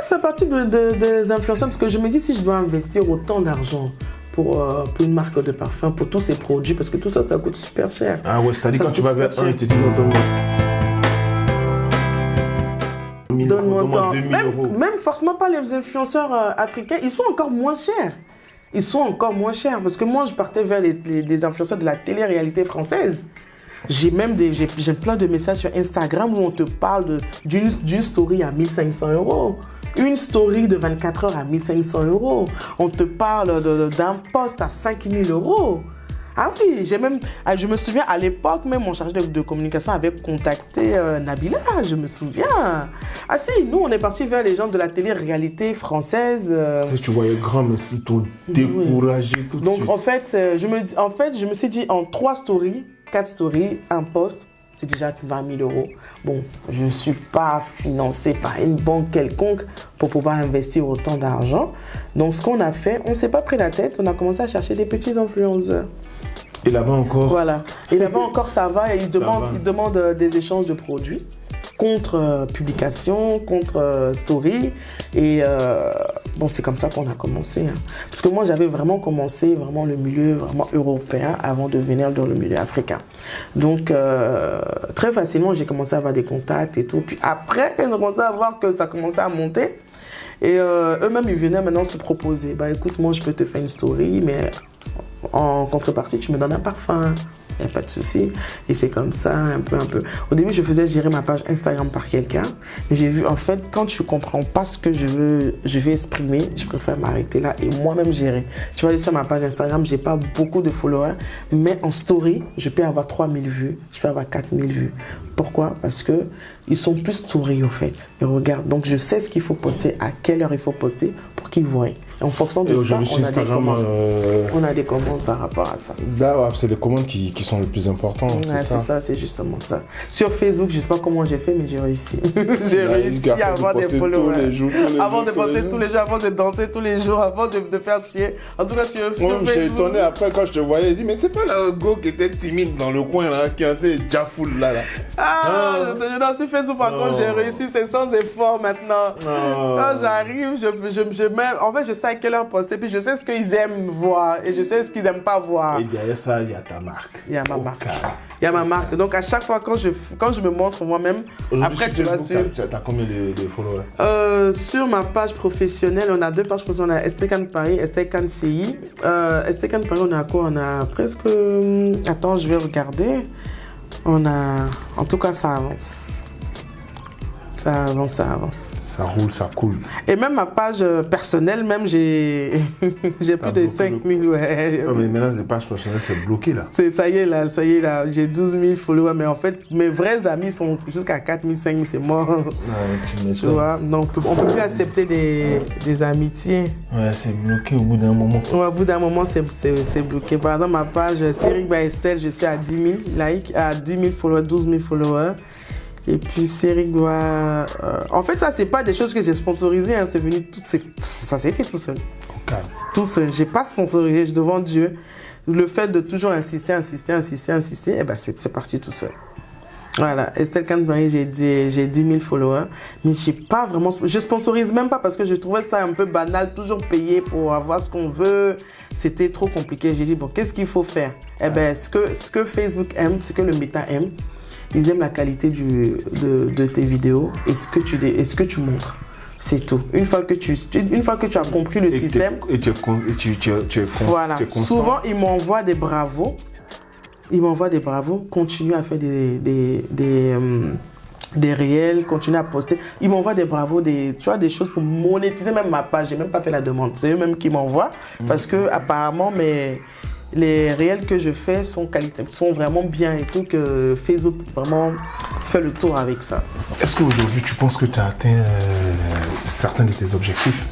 c'est parti des influenceurs parce que je me dis si je dois investir autant d'argent pour une marque de parfum, pour tous ces produits, parce que tout ça, ça coûte super cher. Ah ouais, c'est-à-dire quand tu vas vers un, il te dit donne-moi 2000 euros. Même forcément pas les influenceurs africains, ils sont encore moins chers. Ils sont encore moins chers parce que moi, je partais vers les influenceurs de la télé-réalité française. J'ai plein de messages sur Instagram où on te parle d'une story à 1500 €. Une story de 24 heures à 1500 €. On te parle d'un post à 5000 €. Ah oui, je me souviens à l'époque, même mon chargé de communication avait contacté Nabila, je me souviens. Ah si, nous on est partis vers les gens de la télé-réalité française. Tu voyais grand, mais c'est tout découragé tout de suite. Donc en fait, je me suis dit en 3 stories, 4 stories, un post, c'est déjà 20 000 €. Bon, je ne suis pas financée par une banque quelconque pour pouvoir investir autant d'argent. Donc ce qu'on a fait, on ne s'est pas pris la tête, on a commencé à chercher des petits influenceurs. Et là-bas encore. Voilà. Et là-bas encore, ça va. Et ils demandent des échanges de produits contre publication, contre story. Et bon, c'est comme ça qu'on a commencé. Hein. Parce que moi, j'avais vraiment commencé le milieu vraiment européen avant de venir dans le milieu africain. Donc, très facilement, j'ai commencé à avoir des contacts et tout. Puis après, ils ont commencé à voir que ça commençait à monter. Et eux-mêmes, ils venaient maintenant se proposer. Bah écoute, moi, je peux te faire une story, mais en contrepartie, tu me donnes un parfum. Il n'y a pas de souci. Et c'est comme ça, un peu. Au début, je faisais gérer ma page Instagram par quelqu'un. Mais j'ai vu, en fait, quand tu ne comprends pas ce que je veux exprimer, je préfère m'arrêter là et moi-même gérer. Tu vas aller sur ma page Instagram, je n'ai pas beaucoup de followers. Mais en story, je peux avoir 3000 vues, je peux avoir 4000 vues. Pourquoi? Parce qu'ils sont plus story, au fait. Ils regardent. Donc, je sais ce qu'il faut poster, à quelle heure il faut poster pour qu'ils voient. Et en fonction de ça, on a des commandes par rapport à ça. Là, c'est les commandes qui sont les plus importantes. Ouais, c'est ça, c'est justement ça. Sur Facebook, je ne sais pas comment j'ai fait, mais j'ai réussi. J'ai réussi à avoir des followers. Avant de poster tous les jours, avant de danser tous les jours, avant de faire chier. En tout cas, sur Facebook. J'ai étonné après quand je te voyais. J'ai dit, mais c'est pas le go qui était timide dans le coin, là, qui était déjà full là. Sur Facebook, par contre, j'ai réussi. C'est sans effort maintenant. Quand j'arrive, je mets. En fait, je sais à quelle heure poster, puis je sais ce qu'ils aiment voir et je sais ce qu'ils n'aiment pas voir. Et derrière ça, il y a ta marque. Il y a ma marque. Il y a ma marque. Donc à chaque fois quand je me montre moi-même, après tu vas suivre. Tu as combien de followers? Sur ma page professionnelle, on a 2 pages professionnelles. On a Estecan Paris, Estecan CI. Estecan Paris, on a quoi? On a presque... Attends, je vais regarder. On a... En tout cas, ça avance. Ça avance. Ça roule, ça coule. Et même ma page personnelle, même j'ai plus de 5000. Ouais. Non, mais maintenant, les pages personnelles, c'est bloqué là. Ça y est là, j'ai 12 000 followers. Mais en fait, mes vrais amis sont jusqu'à 4 000, 5 000, c'est mort. Ouais, tu vois, donc on ne peut plus accepter des amitiés. Ouais, c'est bloqué au bout d'un moment. Ouais, au bout d'un moment, c'est bloqué. Par exemple, ma page Céric by Estelle, je suis à 10 000 likes, à 10 000 followers, 12 000 followers. Et puis Céric doit... En fait, ça, c'est pas des choses que j'ai sponsorisées. Hein. C'est venu ça s'est fait tout seul. Okay. Tout seul. J'ai pas sponsorisé, je devant Dieu. Le fait de toujours insister, eh ben, c'est parti tout seul. Voilà, Estelle Canberry, j'ai 10 000 followers. Mais j'ai pas vraiment... Je sponsorise même pas parce que je trouvais ça un peu banal, toujours payer pour avoir ce qu'on veut. C'était trop compliqué. J'ai dit, bon, qu'est-ce qu'il faut faire? Eh ben, ce que Facebook aime, ce que le méta aime, ils aiment la qualité de tes vidéos et ce que tu montres. C'est tout. Une fois que tu as compris le système... Et tu es constant. Voilà. Souvent, ils m'envoient des bravos. Continue à faire des réels, continue à poster. Ils m'envoient des bravos, des choses pour monétiser même ma page. J'ai même pas fait la demande. C'est eux-mêmes qui m'envoient parce que apparemment les réels que je fais sont vraiment bien et tout, que Facebook vraiment fait le tour avec ça. Est-ce qu'aujourd'hui tu penses que tu as atteint certains de tes objectifs?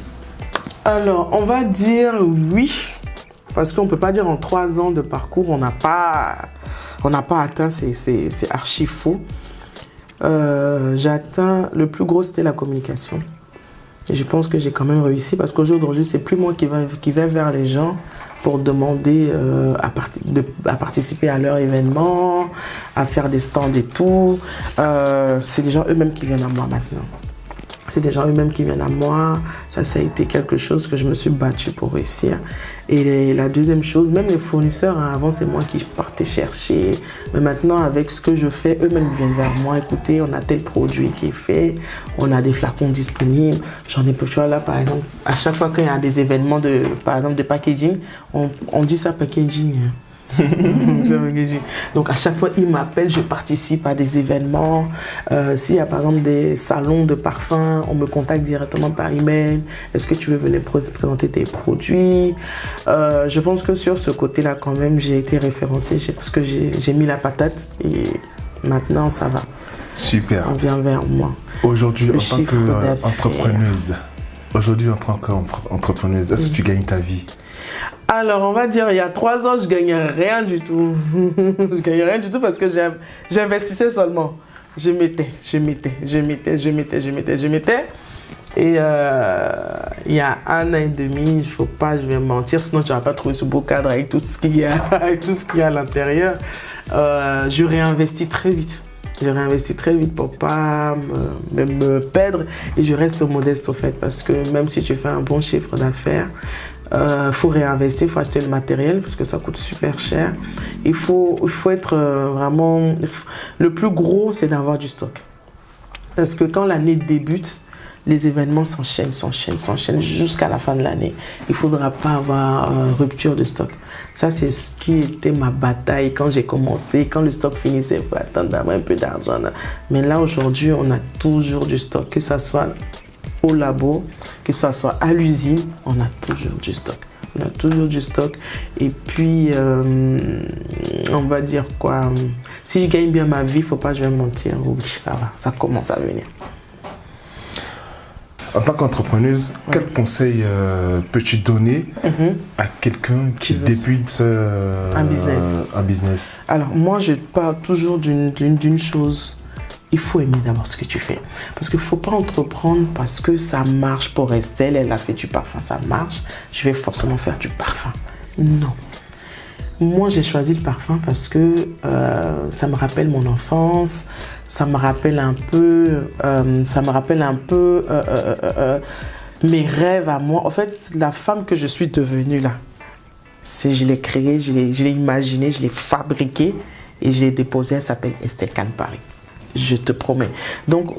Alors, on va dire oui, parce qu'on ne peut pas dire en 3 ans de parcours, on n'a pas atteint, c'est archi faux. J'ai atteint, le plus gros c'était la communication. Et je pense que j'ai quand même réussi parce qu'aujourd'hui, c'est plus moi qui vais vers les gens pour demander à participer à leur événement, à faire des stands et tout. C'est les gens eux-mêmes qui viennent à moi maintenant. C'est des gens eux-mêmes qui viennent à moi. Ça a été quelque chose que je me suis battue pour réussir. Et la deuxième chose, même les fournisseurs, hein, avant c'est moi qui partais chercher. Mais maintenant, avec ce que je fais, eux-mêmes viennent vers moi. Écoutez, on a tel produit qui est fait, on a des flacons disponibles. J'en ai peu, tu vois, là par exemple, à chaque fois qu'il y a des événements par exemple de packaging, on dit ça packaging. Donc à chaque fois ils m'appellent, je participe à des événements. S'il y a par exemple des salons de parfums, on me contacte directement par email. Est-ce que tu veux venir présenter tes produits? Je pense que sur ce côté-là quand même j'ai été référencée parce que j'ai mis la patate et maintenant ça va. Super. On vient vers moi. Aujourd'hui en tant qu'entrepreneuse, est-ce que tu gagnes ta vie? Alors, on va dire, il y a 3 ans, je ne gagnais rien du tout. Je gagnais rien du tout parce que j'investissais seulement. Je mettais. Et il y a 1 an et demi, je vais mentir, sinon tu ne vas pas trouver ce beau cadre avec tout ce qu'il y a, à l'intérieur. Je réinvestis très vite. Pour ne pas me perdre et je reste modeste au fait parce que même si tu fais un bon chiffre d'affaires, faut réinvestir, il faut acheter le matériel parce que ça coûte super cher. Il faut être vraiment... Le plus gros, c'est d'avoir du stock. Parce que quand l'année débute, les événements s'enchaînent jusqu'à la fin de l'année. Il ne faudra pas avoir rupture de stock. Ça, c'est ce qui était ma bataille quand j'ai commencé. Quand le stock finissait, il faut attendre d'avoir un peu d'argent. Mais là, aujourd'hui, on a toujours du stock. Que ça soit au labo, que ça soit à l'usine, on a toujours du stock. Et puis, on va dire quoi, si je gagne bien ma vie, il ne faut pas que je vais mentir. Oui, ça va, ça commence à venir. En tant qu'entrepreneuse, quel conseil peux-tu donner à quelqu'un qui débute un business? Alors, moi, je parle toujours d'une chose. Il faut aimer d'abord ce que tu fais. Parce qu'il ne faut pas entreprendre parce que ça marche pour Estelle. Elle a fait du parfum, ça marche. Je vais forcément faire du parfum. Non. Moi, j'ai choisi le parfum parce que ça me rappelle mon enfance. Ça me rappelle un peu mes rêves à moi. En fait, la femme que je suis devenue là, je l'ai créée, je l'ai imaginée, je l'ai fabriquée et je l'ai déposée. Elle s'appelle Estelle Khan Paris. Je te promets. Donc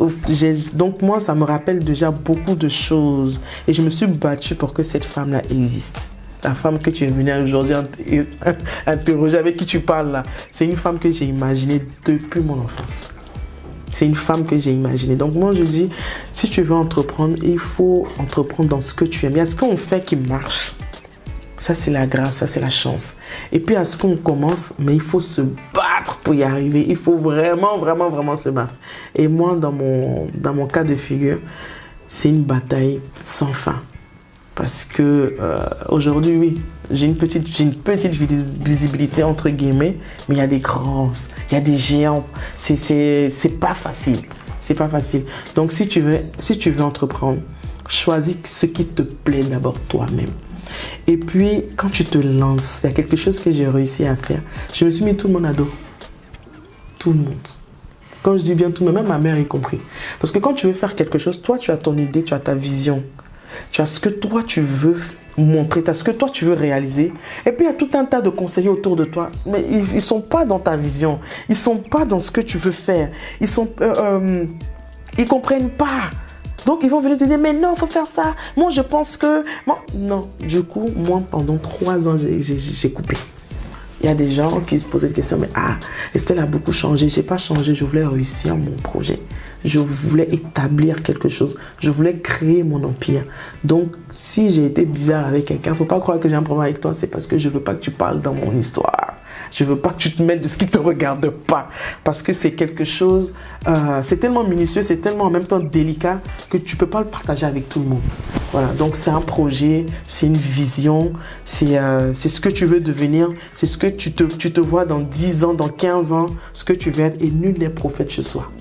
moi, ça me rappelle déjà beaucoup de choses. Et je me suis battue pour que cette femme-là existe. La femme que tu es venue aujourd'hui interroger, avec qui tu parles là, c'est une femme que j'ai imaginée depuis mon enfance. C'est une femme que j'ai imaginée. Donc moi, je dis, si tu veux entreprendre, il faut entreprendre dans ce que tu aimes. Il y a ce qu'on fait qui marche. Ça, c'est la grâce, ça, c'est la chance. Et puis, à ce qu'on commence, mais il faut se battre pour y arriver. Il faut vraiment, vraiment, vraiment se battre. Et moi, dans mon cas de figure, c'est une bataille sans fin. Parce que aujourd'hui, oui, j'ai une petite visibilité, entre guillemets, mais il y a des grands, il y a des géants. C'est pas facile. C'est pas facile. Donc, si tu veux entreprendre, choisis ce qui te plaît d'abord toi-même. Et puis, quand tu te lances, il y a quelque chose que j'ai réussi à faire. Je me suis mis tout le monde à dos. Tout le monde. Quand je dis bien tout le monde, même ma mère y compris. Parce que quand tu veux faire quelque chose, toi, tu as ton idée, tu as ta vision. Tu as ce que toi, tu veux montrer, tu as ce que toi, tu veux réaliser. Et puis, il y a tout un tas de conseillers autour de toi. Mais ils ne sont pas dans ta vision. Ils ne sont pas dans ce que tu veux faire. Ils ne comprennent pas. Donc, ils vont venir te dire, mais non, il faut faire ça. Moi, je pense que... Non, du coup, moi, pendant 3 ans, j'ai coupé. Il y a des gens qui se posaient des questions, mais Estelle a beaucoup changé. Je n'ai pas changé, je voulais réussir mon projet. Je voulais établir quelque chose. Je voulais créer mon empire. Donc, si j'ai été bizarre avec quelqu'un, il ne faut pas croire que j'ai un problème avec toi. C'est parce que je ne veux pas que tu parles dans mon histoire. Je ne veux pas que tu te mettes de ce qui ne te regarde pas. Parce que c'est quelque chose... c'est tellement minutieux, c'est tellement en même temps délicat que tu ne peux pas le partager avec tout le monde. Voilà, donc c'est un projet, c'est une vision, c'est ce que tu veux devenir, c'est ce que tu te vois dans 10 ans, dans 15 ans, ce que tu veux être. Et nul n'est prophète chez soi.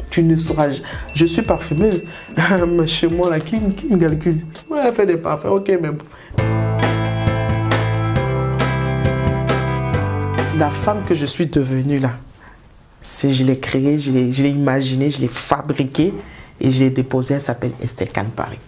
Tu ne sauras... Je suis parfumeuse. Chez moi, là, qui me calcule? Ouais, elle fait des parfums. Ok, mais... La femme que je suis devenue là, je l'ai créée, je l'ai imaginée, je l'ai fabriquée et j'ai déposé, elle s'appelle Estelle Can Paris.